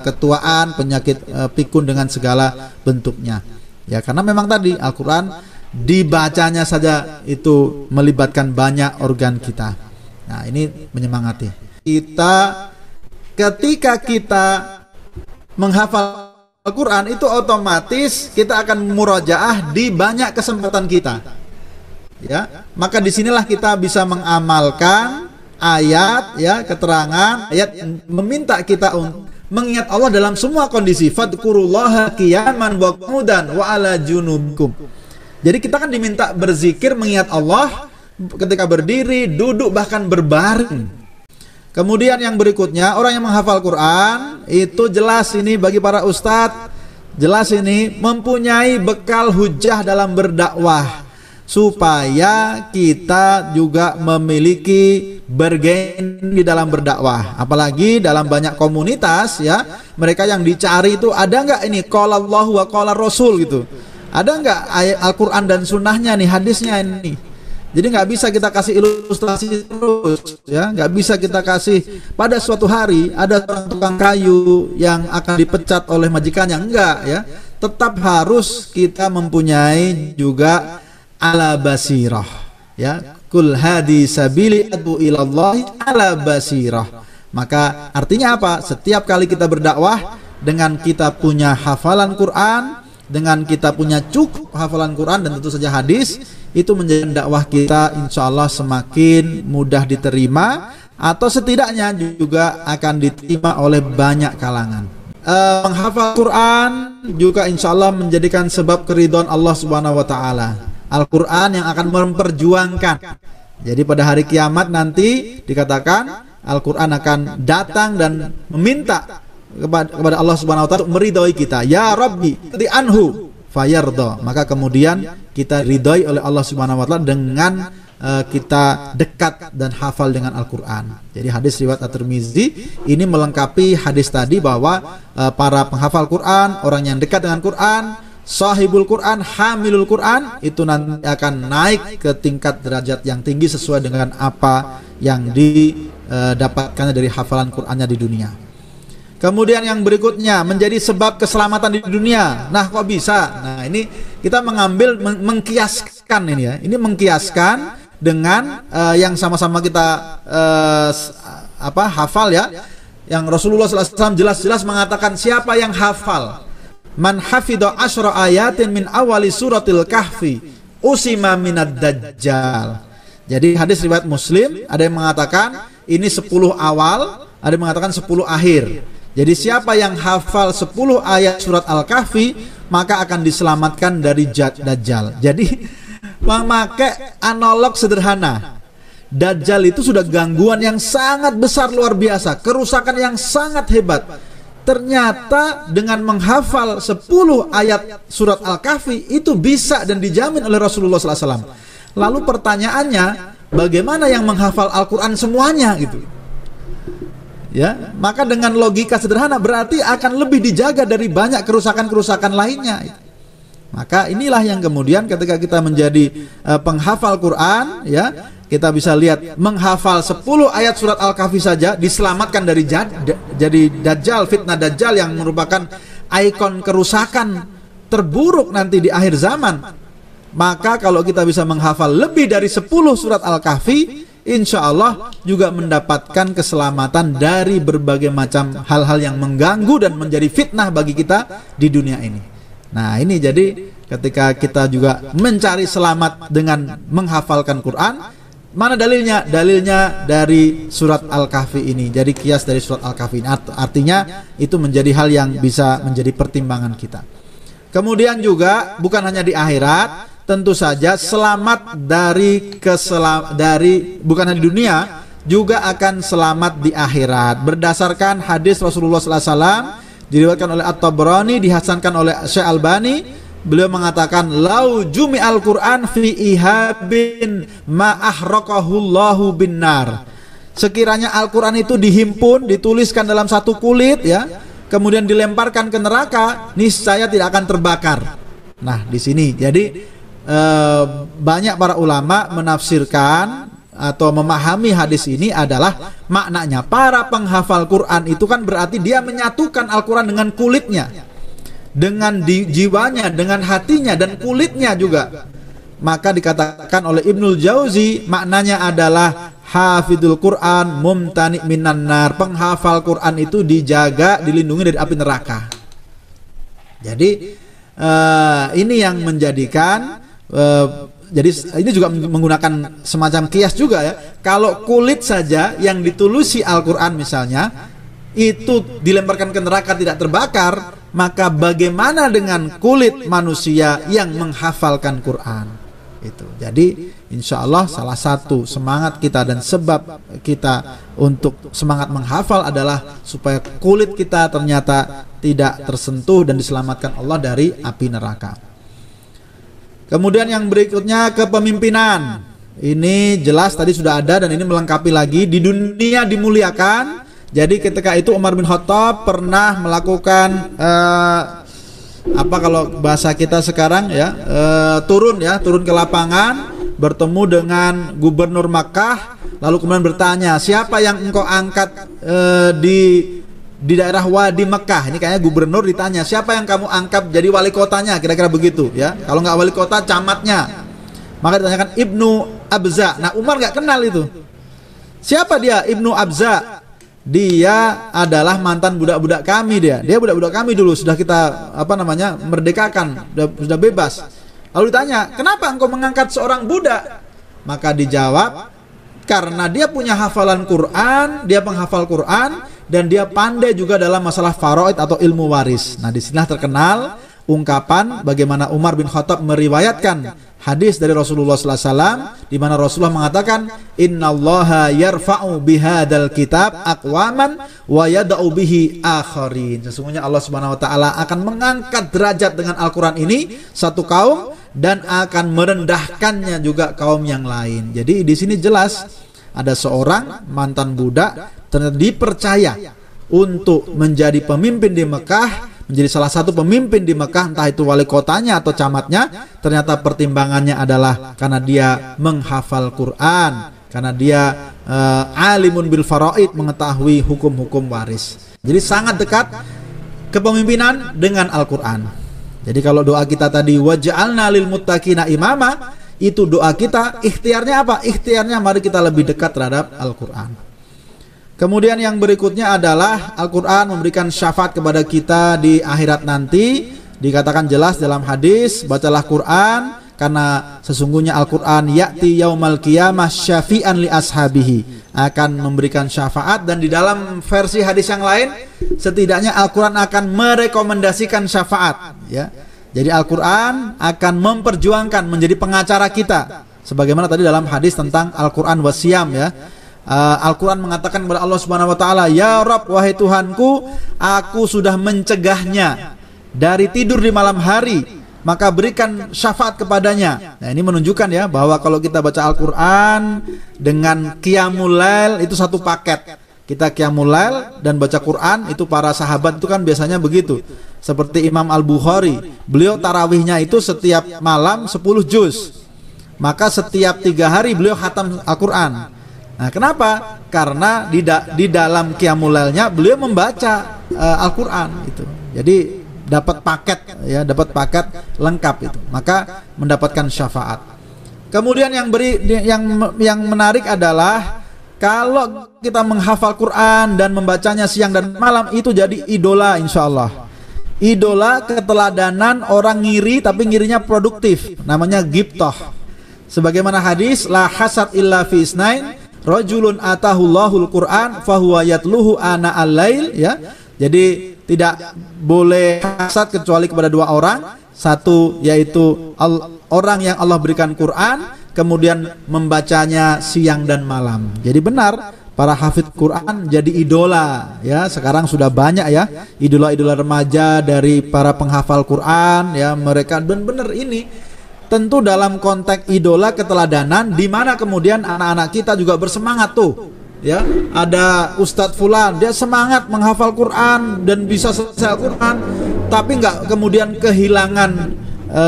ketuaan, penyakit pikun dengan segala bentuknya. Ya, karena memang tadi Al-Quran dibacanya saja itu melibatkan banyak organ kita. Nah, ini menyemangati kita ketika kita menghafal Al-Quran itu otomatis kita akan murojaah di banyak kesempatan kita. Ya, maka disinilah kita bisa mengamalkan ayat ya, keterangan ayat meminta kita untuk mengingat Allah dalam semua kondisi. Fadkurullaha qiyaman wa qu'udan wa ala junubikum. Jadi kita kan diminta berzikir mengingat Allah ketika berdiri, duduk, bahkan berbaring. Kemudian yang berikutnya, orang yang menghafal Quran itu jelas ini bagi para ustadz, jelas ini mempunyai bekal hujah dalam berdakwah, supaya kita juga memiliki bergen di dalam berdakwah. Apalagi dalam banyak komunitas ya, mereka yang dicari itu ada nggak ini qala Allahu wa qala Rasul gitu. Ada nggak ayat Al-Quran dan sunnahnya nih, hadisnya ini. Jadi nggak bisa kita kasih ilustrasi terus ya, nggak bisa kita kasih pada suatu hari ada seorang tukang kayu yang akan dipecat oleh majikannya, enggak ya. Tetap harus kita mempunyai juga ala basirah. Ya, kul hadi sabili ad'u ilallahi ala basirah. Maka artinya apa? Setiap kali kita berdakwah, dengan kita punya hafalan Quran, dengan kita punya cukup hafalan Quran dan tentu saja hadis, itu menjadi dakwah kita insya Allah semakin mudah diterima, atau setidaknya juga akan diterima oleh banyak kalangan. Menghafal Quran juga insya Allah menjadikan sebab keridhaan Allah Subhanahu Wa Taala. Al-Quran yang akan memperjuangkan. Jadi pada hari kiamat nanti dikatakan Al-Quran akan datang dan meminta kepada Allah Subhanahu Wa Taala meridhoi kita. Ya Rabbi, di anhu fayardo. Maka kemudian kita ridhoi oleh Allah Subhanahu Wa Taala dengan kita dekat dan hafal dengan Al-Quran. Jadi hadis riwayat At-Tirmizi ini melengkapi hadis tadi bahwa para penghafal Quran, orang yang dekat dengan Quran, sahibul Quran, hamilul Quran, itu nanti akan naik ke tingkat derajat yang tinggi sesuai dengan apa yang didapatkannya dari hafalan Qurannya di dunia. Kemudian yang berikutnya menjadi sebab keselamatan di dunia. Nah, kok bisa? Nah, ini kita mengambil mengkiaskan ini ya. Ini mengkiaskan dengan yang sama-sama kita hafal ya. Yang Rasulullah SAW jelas-jelas mengatakan siapa yang hafal, man hafidha asyra ayatin min awali suratil kahfi usima minad dajjal. Jadi hadis riwayat Muslim, ada yang mengatakan ini 10 awal, ada yang mengatakan 10 akhir. Jadi siapa yang hafal 10 ayat surat Al-Kahfi, maka akan diselamatkan dari Dajjal. Jadi memakai analog sederhana, Dajjal itu sudah gangguan yang sangat besar, luar biasa, kerusakan yang sangat hebat. Ternyata dengan menghafal 10 ayat surat Al-Kahfi itu bisa dan dijamin oleh Rasulullah SAW. Lalu pertanyaannya, bagaimana yang menghafal Al-Quran semuanya gitu? Ya, maka dengan logika sederhana berarti akan lebih dijaga dari banyak kerusakan-kerusakan lainnya. Maka inilah yang kemudian ketika kita menjadi penghafal Quran, ya, kita bisa lihat menghafal 10 ayat surat Al-Kahfi saja diselamatkan dari jadi Dajjal, fitnah Dajjal yang merupakan ikon kerusakan terburuk nanti di akhir zaman. Maka kalau kita bisa menghafal lebih dari 10 surat Al-Kahfi, insya Allah juga mendapatkan keselamatan dari berbagai macam hal-hal yang mengganggu dan menjadi fitnah bagi kita di dunia ini. Nah, ini jadi ketika kita juga mencari selamat dengan menghafalkan Quran, mana dalilnya? Dalilnya dari surat Al-Kahfi ini. Jadi kias dari surat Al-Kahfi ini. Artinya itu menjadi hal yang bisa menjadi pertimbangan kita. Kemudian juga bukan hanya di akhirat, tentu saja selamat dari bukan hanya di dunia, juga akan selamat di akhirat. Berdasarkan hadis Rasulullah SAW diriwayatkan oleh At-Tabrani, dihasankan oleh Syekh Albani, beliau mengatakan lau jumi'al Qur'an fi ihabin ma ahraqahullahu binnar. Sekiranya Al-Qur'an itu dihimpun, dituliskan dalam satu kulit ya, kemudian dilemparkan ke neraka, niscaya tidak akan terbakar. Nah, di sini jadi banyak para ulama menafsirkan atau memahami hadis ini adalah maknanya para penghafal Quran itu kan berarti dia menyatukan Al-Quran dengan kulitnya, dengan jiwanya, dengan hatinya dan kulitnya juga. Maka dikatakan oleh Ibnul Jauzi maknanya adalah hafidul Quran mumtani minan nar. Penghafal Quran itu dijaga, dilindungi dari api neraka. Jadi ini yang menjadikan jadi ini juga menggunakan semacam kias juga ya. Kalau kulit saja yang ditulusi Al-Quran misalnya itu dilemparkan ke neraka tidak terbakar, maka bagaimana dengan kulit manusia yang menghafalkan Quran itu. Jadi insya Allah salah satu semangat kita dan sebab kita untuk semangat menghafal adalah supaya kulit kita ternyata tidak tersentuh dan diselamatkan Allah dari api neraka. Kemudian yang berikutnya kepemimpinan. Ini jelas tadi sudah ada dan ini melengkapi lagi. Di dunia dimuliakan. Jadi ketika itu Umar bin Khattab pernah melakukan kalau bahasa kita sekarang ya, turun ke lapangan, bertemu dengan gubernur Makkah, lalu kemudian bertanya, siapa yang engkau angkat di daerah Wadi Mekah. Ini kayaknya gubernur ditanya, siapa yang kamu angkat jadi wali kotanya, kira-kira begitu ya. Kalau nggak wali kota, camatnya. Maka ditanyakan Ibnu Abza. Nah, Umar nggak kenal itu. Siapa dia Ibnu Abza? Dia adalah mantan budak-budak kami dia. Dia budak-budak kami dulu, sudah kita merdekakan, sudah bebas. Lalu ditanya, "Kenapa engkau mengangkat seorang budak?" Maka dijawab, karena dia punya hafalan Quran, dia penghafal Quran, dan dia pandai juga dalam masalah faraid atau ilmu waris. Nah, disinilah terkenal ungkapan bagaimana Umar bin Khattab meriwayatkan hadis dari Rasulullah SAW, di mana Rasulullah mengatakan, Innallaha yarfa'u bihadal kitab aqwaman wa yada'u bihi akharin. Sesungguhnya Allah Subhanahu wa taala akan mengangkat derajat dengan Al-Qur'an ini satu kaum dan akan merendahkannya juga kaum yang lain. Jadi di sini jelas ada seorang mantan budak ternyata dipercaya untuk menjadi pemimpin di Mekah, menjadi salah satu pemimpin di Mekah, entah itu wali kotanya atau camatnya. Ternyata pertimbangannya adalah karena dia menghafal Quran, karena dia alimun bil faraid, mengetahui hukum-hukum waris. Jadi sangat dekat kepemimpinan dengan Al-Quran. Jadi kalau doa kita tadi waj'alna lil muttaqina imama, itu doa kita, ikhtiarnya apa? Ikhtiarnya mari kita lebih dekat terhadap Al-Quran. Kemudian yang berikutnya adalah Al-Quran memberikan syafaat kepada kita di akhirat nanti. Dikatakan jelas dalam hadis, bacalah Quran karena sesungguhnya Al-Quran ya'ti yaumal qiyamah syafi'an li ashabihi, akan memberikan syafaat. Dan di dalam versi hadis yang lain, setidaknya Al-Quran akan merekomendasikan syafaat, ya. Jadi Al-Quran akan memperjuangkan, menjadi pengacara kita, sebagaimana tadi dalam hadis tentang Al-Quran wasiyam, ya. Al-Quran mengatakan kepada Allah Subhanahu wa taala, "Ya Rabb, wahai Tuhanku, aku sudah mencegahnya dari tidur di malam hari, maka berikan syafaat kepadanya." Nah, ini menunjukkan ya bahwa kalau kita baca Al-Quran dengan qiyamul lail itu satu paket. Kita qiyamul lail dan baca Quran, itu para sahabat itu kan biasanya begitu. Seperti Imam Al-Bukhari, beliau tarawihnya itu setiap malam 10 juz. Maka setiap 3 hari beliau khatam Al-Quran. Nah, kenapa? Karena di dalam qiyamul lailnya beliau membaca Al-Quran itu. Jadi dapat paket, ya, dapat paket lengkap itu. Maka mendapatkan syafaat. Kemudian yang menarik adalah kalau kita menghafal Quran dan membacanya siang dan malam, itu jadi idola, insya Allah. Idola keteladanan orang ngiri, tapi ngirinya produktif, namanya ghibthah. Sebagaimana hadis, la hasad illa fi isnain, rajulun atahullahul Quran fahuwa yatluhu ana al-lail, ya. Jadi tidak boleh hasad kecuali kepada 2 orang. Satu yaitu orang yang Allah berikan Quran, kemudian membacanya siang dan malam. Jadi benar para hafidz Quran jadi idola, ya. Sekarang sudah banyak ya idola-idola remaja dari para penghafal Quran, ya. Mereka benar-benar ini tentu dalam konteks idola keteladanan, di mana kemudian anak-anak kita juga bersemangat tuh, ya. Ada Ustadz Fulan, dia semangat menghafal Quran dan bisa selesai Al-Quran, tapi nggak kemudian kehilangan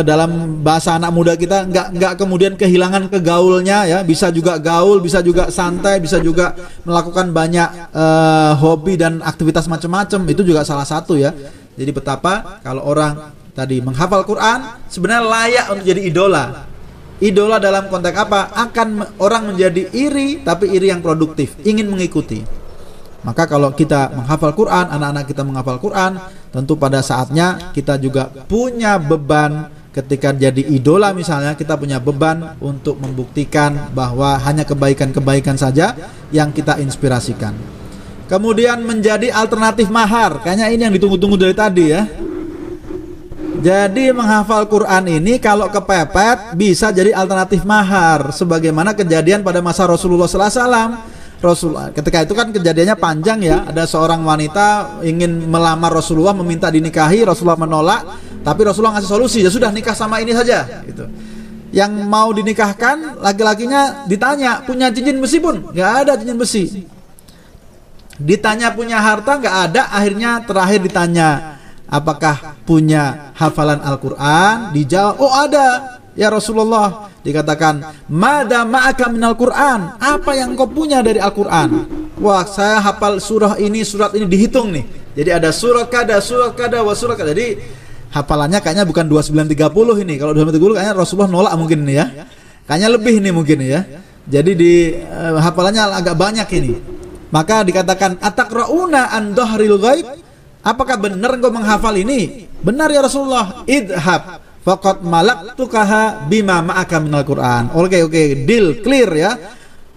dalam bahasa anak muda kita, nggak kemudian kehilangan kegaulnya, ya. Bisa juga gaul, bisa juga santai, bisa juga melakukan banyak hobi dan aktivitas macam-macam. Itu juga salah satu, ya. Jadi betapa kalau orang tadi menghafal Quran sebenarnya layak untuk jadi idola. Idola dalam konteks apa? Akan orang menjadi iri, tapi iri yang produktif, ingin mengikuti. Maka kalau kita menghafal Quran, anak-anak kita menghafal Quran, tentu pada saatnya kita juga punya beban. Ketika jadi idola misalnya, kita punya beban untuk membuktikan bahwa hanya kebaikan-kebaikan saja yang kita inspirasikan. Kemudian menjadi alternatif mahar. Kayaknya ini yang ditunggu-tunggu dari tadi, ya. Jadi menghafal Quran ini kalau kepepet bisa jadi alternatif mahar, sebagaimana kejadian pada masa Rasulullah SAW. Rasulullah ketika itu kan kejadiannya panjang, ya. Ada seorang wanita ingin melamar Rasulullah, meminta dinikahi, Rasulullah menolak, tapi Rasulullah ngasih solusi, ya sudah nikah sama ini saja, gitu. Yang mau dinikahkan laki-lakinya ditanya, punya cincin besi pun nggak ada cincin besi. Ditanya punya harta nggak ada, akhirnya terakhir ditanya, apakah punya hafalan Al-Quran? Dijawab, oh ada ya Rasulullah. Dikatakan, mada ma'aka minal Quran, apa yang kau punya dari Al-Quran? Wah, saya hafal surah ini, surat ini, dihitung nih. Jadi ada surat kada, wa surat kada. Jadi hafalannya kayaknya bukan 2930 ini. Kalau 2930 kayaknya Rasulullah nolak mungkin ini, ya. Kayaknya lebih nih mungkin ya. Jadi di hafalannya agak banyak ini. Maka dikatakan ataqrauna an dhahril ghaib. Apakah benar engkau menghafal ini? Benar ya Rasulullah. Idhab faqad malaktukaha bima ma'aka minal Qur'an. Oke, deal clear ya.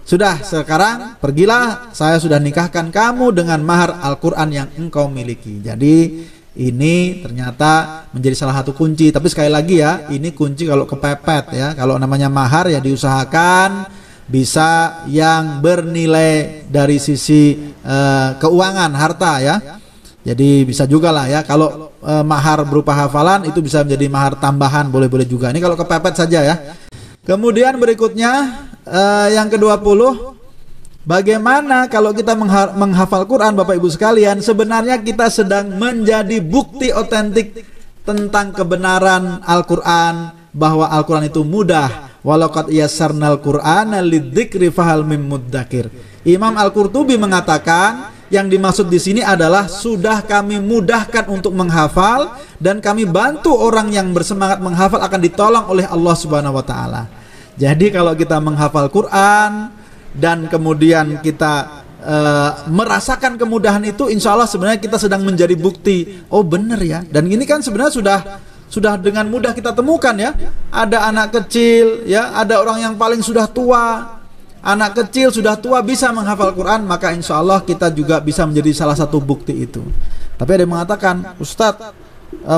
Sudah, sekarang pergilah, saya sudah nikahkan kamu dengan mahar Al-Qur'an yang engkau miliki. Jadi ini ternyata menjadi salah satu kunci. Tapi sekali lagi ya, ini kunci kalau kepepet ya. Kalau namanya mahar ya diusahakan bisa yang bernilai dari sisi keuangan, harta ya. Jadi bisa juga lah ya, kalau mahar berupa hafalan itu bisa menjadi mahar tambahan, boleh-boleh juga. Ini kalau kepepet saja ya. Kemudian berikutnya yang ke-20, bagaimana kalau kita menghafal Quran Bapak Ibu sekalian, sebenarnya kita sedang menjadi bukti otentik tentang kebenaran Al-Quran, bahwa Al-Quran itu mudah. Walaqad yassarnal Qur'ana lidzikri fahal mim mudzakir. Imam Al-Qurtubi mengatakan yang dimaksud di sini adalah sudah kami mudahkan untuk menghafal dan kami bantu orang yang bersemangat menghafal akan ditolong oleh Allah Subhanahu wa taala. Jadi kalau kita menghafal Quran dan kemudian kita merasakan kemudahan itu, insya Allah sebenarnya kita sedang menjadi bukti, oh benar ya. Dan ini kan sebenarnya sudah dengan mudah kita temukan ya. Ada anak kecil ya, ada orang yang paling sudah tua. Anak kecil sudah tua bisa menghafal Quran, maka insya Allah kita juga bisa menjadi salah satu bukti itu. Tapi ada yang mengatakan, Ustadz,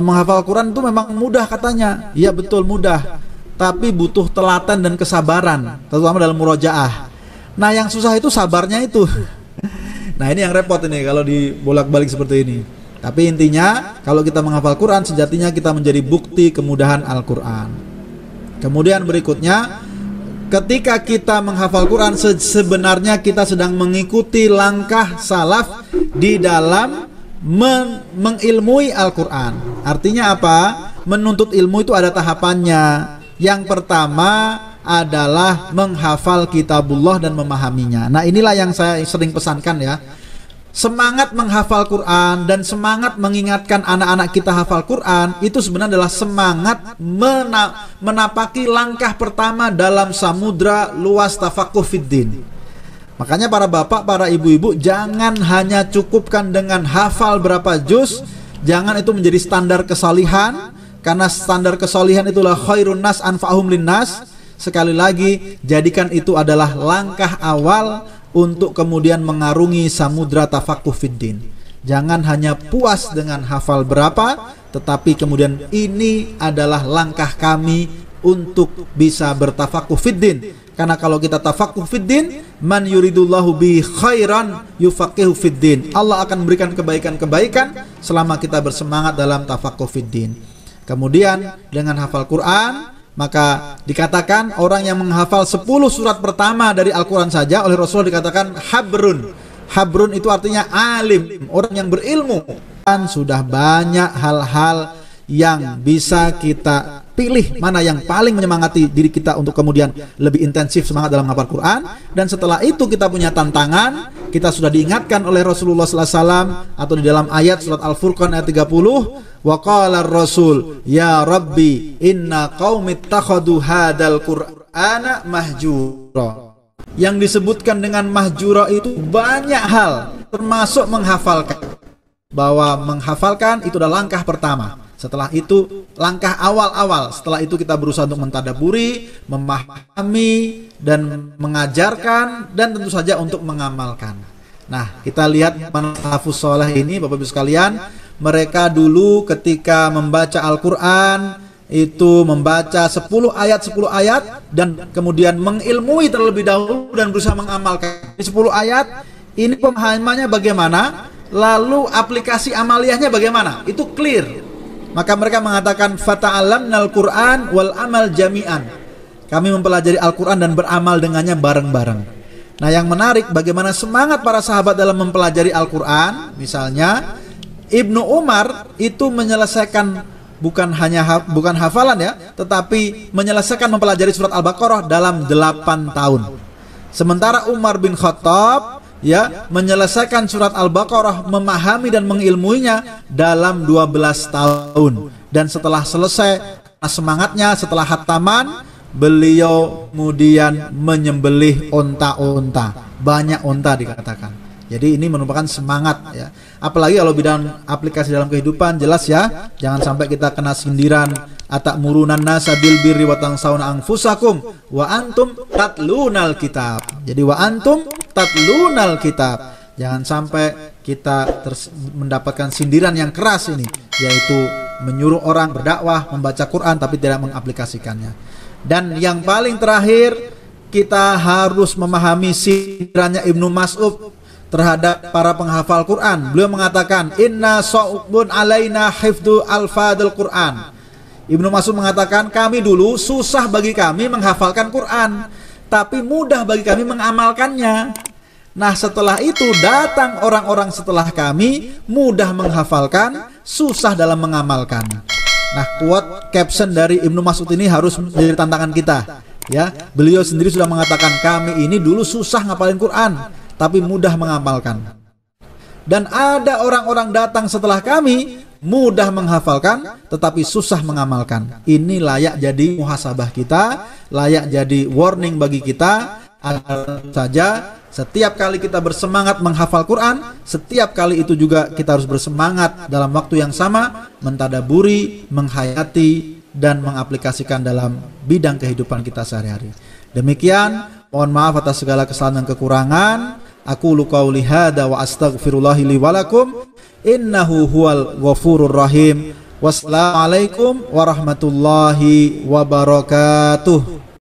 menghafal Quran itu memang mudah katanya. Iya betul mudah, tapi butuh telaten dan kesabaran, terutama dalam murojaah. Nah yang susah itu sabarnya itu. Nah ini yang repot ini kalau dibolak-balik seperti ini. Tapi intinya kalau kita menghafal Quran, sejatinya kita menjadi bukti kemudahan Al-Quran. Kemudian berikutnya, ketika kita menghafal Quran, sebenarnya kita sedang mengikuti langkah salaf di dalam mengilmui Al-Quran. Artinya apa? Menuntut ilmu itu ada tahapannya. Yang pertama adalah menghafal kitabullah dan memahaminya. Nah inilah yang saya sering pesankan ya. Semangat menghafal Quran dan semangat mengingatkan anak-anak kita hafal Quran itu sebenarnya adalah semangat menapaki langkah pertama dalam samudra luas tafakuh fiddin. Makanya para bapak, para ibu-ibu, jangan hanya cukupkan dengan hafal berapa juz, jangan itu menjadi standar kesalihan, karena standar kesalihan itulah khairun nas anfa'hum linnas. Sekali lagi, jadikan itu adalah langkah awal untuk kemudian mengarungi samudra tafakuh fiddin. Jangan hanya puas dengan hafal berapa, tetapi kemudian ini adalah langkah kami untuk bisa bertafakuh fiddin. Karena kalau kita tafakuh fiddin, man yuridullahu bi khairan yufaqihu fiddin. Allah akan memberikan kebaikan-kebaikan selama kita bersemangat dalam tafakuh fiddin. Kemudian dengan hafal Quran, maka dikatakan orang yang menghafal 10 surat pertama dari Al-Quran saja oleh Rasulullah dikatakan habrun. Habrun itu artinya alim, orang yang berilmu. Dan sudah banyak hal-hal yang bisa kita pilih mana yang paling menyemangati diri kita untuk kemudian lebih intensif semangat dalam menghafal Quran. Dan setelah itu kita punya tantangan. Kita sudah diingatkan oleh Rasulullah SAW atau di dalam ayat surat Al-Furqan ayat 30, wa qala ar-rasul ya rabbi inna qaumi ittakhadhu hadzal qur'ana mahjura. Yang disebutkan dengan mahjura itu banyak hal, termasuk menghafalkan. Bahwa menghafalkan itu adalah langkah pertama. Setelah itu langkah awal-awal. Setelah itu kita berusaha untuk mentadaburi, memahami dan mengajarkan, dan tentu saja untuk mengamalkan. Nah, kita lihat manhafus sholeh ini Bapak Ibu sekalian, mereka dulu ketika membaca Al-Quran itu membaca 10 ayat dan kemudian mengilmui terlebih dahulu dan berusaha mengamalkan 10 ayat. Ini pemahamannya bagaimana, lalu aplikasi amaliyahnya bagaimana, itu clear. Maka mereka mengatakan fata'allamnal Qur'an wal amal jami'an. Kami mempelajari Al-Quran dan beramal dengannya bareng-bareng. Nah yang menarik bagaimana semangat para sahabat dalam mempelajari Al-Quran. Misalnya Ibnu Umar itu menyelesaikan bukan hafalan ya, tetapi menyelesaikan mempelajari surat Al-Baqarah dalam 8 tahun. Sementara Umar bin Khattab ya menyelesaikan surat Al-Baqarah, memahami dan mengilmuinya dalam 12 tahun. Dan setelah selesai semangatnya, setelah khataman, beliau kemudian menyembelih onta-onta, banyak onta dikatakan. Jadi ini merupakan semangat ya. Apalagi kalau bidang aplikasi dalam kehidupan, jelas ya, jangan sampai kita kena sindiran atakmurunan nasa bil birri wa tansawna anfusakum wa antum tatlunal kitab. Jadi wa antum tatlunal kitab. Jangan sampai kita mendapatkan sindiran yang keras ini, yaitu menyuruh orang berdakwah membaca Quran tapi tidak mengaplikasikannya. Dan yang paling terakhir, kita harus memahami sindirannya Ibnu Mas'ud terhadap para penghafal Quran. Beliau mengatakan, inna sa'ubun alaina hifdhu alfadul Quran. Ibnu Mas'ud mengatakan, kami dulu susah bagi kami menghafalkan Quran, tapi mudah bagi kami mengamalkannya. Nah, setelah itu datang orang-orang setelah kami, mudah menghafalkan, susah dalam mengamalkan. Nah, quote caption dari Ibnu Mas'ud ini harus menjadi tantangan kita ya. Beliau sendiri sudah mengatakan, kami ini dulu susah ngapalin Quran tapi mudah mengamalkan. Dan ada orang-orang datang setelah kami, mudah menghafalkan tetapi susah mengamalkan. Ini layak jadi muhasabah kita, layak jadi warning bagi kita, agar saja setiap kali kita bersemangat menghafal Quran, setiap kali itu juga kita harus bersemangat dalam waktu yang sama mentadaburi, menghayati, dan mengaplikasikan dalam bidang kehidupan kita sehari-hari. Demikian, mohon maaf atas segala kesalahan dan kekurangan. Aku qauli hada wa astaghfirullahi li wa lakum innahu huwal ghafurur rahim. Wassalamualaikum warahmatullahi wabarakatuh.